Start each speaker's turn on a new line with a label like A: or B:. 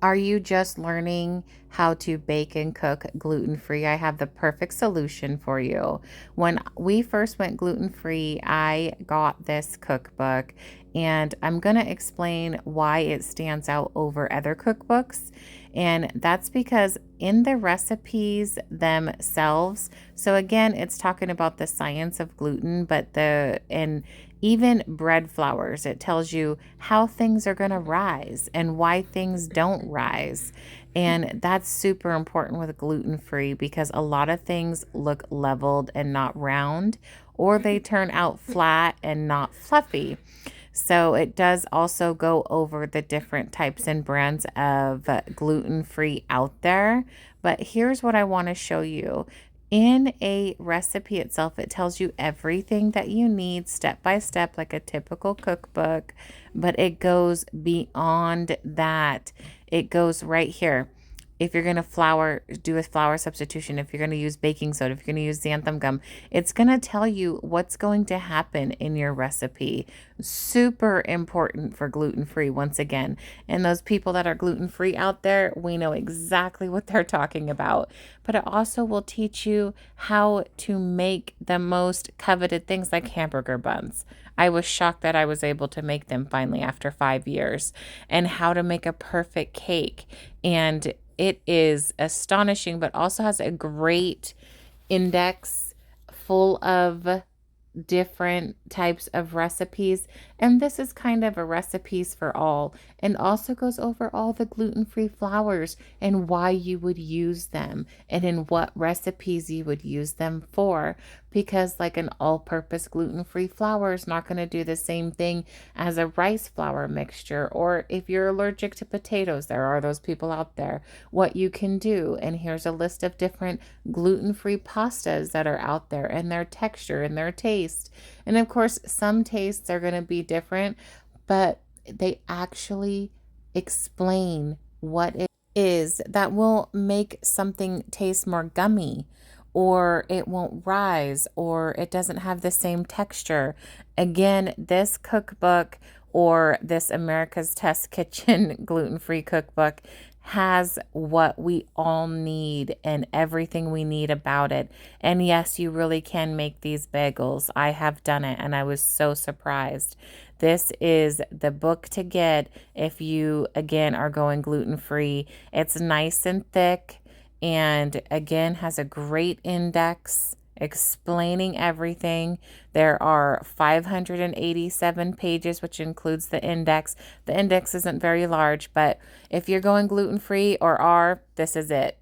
A: Are you just learning how to bake and cook gluten-free? I have the perfect solution for you. When we first went gluten-free, I got this cookbook, and I'm going to explain why it stands out over other cookbooks. And that's because in the recipes themselves, so again, it's talking about the science of gluten, but and even bread flours, it tells you how things are going to rise and why things don't rise. And that's super important with gluten free because a lot of things look leveled and not round, or they turn out flat and not fluffy. So it does also go over the different types and brands of gluten free out there. But here's what I want to show you. In a recipe itself, it tells you everything that you need step by step, like a typical cookbook, but it goes beyond that. It goes right here. If you're going to do a flour substitution, if you're going to use baking soda, if you're going to use xanthan gum, it's going to tell you what's going to happen in your recipe. Super important for gluten-free once again. And those people that are gluten-free out there, we know exactly what they're talking about. But it also will teach you how to make the most coveted things like hamburger buns. I was shocked that I was able to make them finally after 5 years, and how to make a perfect cake. And it is astonishing, but also has a great index full of different types of recipes. And this is kind of a recipes for all, and also goes over all the gluten-free flours and why you would use them and in what recipes you would use them for. Because like an all-purpose gluten-free flour is not going to do the same thing as a rice flour mixture. Or if you're allergic to potatoes, there are those people out there, what you can do. And here's a list of different gluten-free pastas that are out there, and their texture and their taste. And of course, some tastes are going to be different, but they actually explain what it is that will make something taste more gummy, or it won't rise, or it doesn't have the same texture. Again, this cookbook, or this America's Test Kitchen gluten-free cookbook, has what we all need and everything we need about it. And yes, you really can make these bagels. I have done it, and I was so surprised. This is the book to get if you, again, are going gluten-free. It's nice and thick, and again, has a great index explaining everything. There are 587 pages, which includes the index. The index isn't very large, but if you're going gluten-free or are, this is it.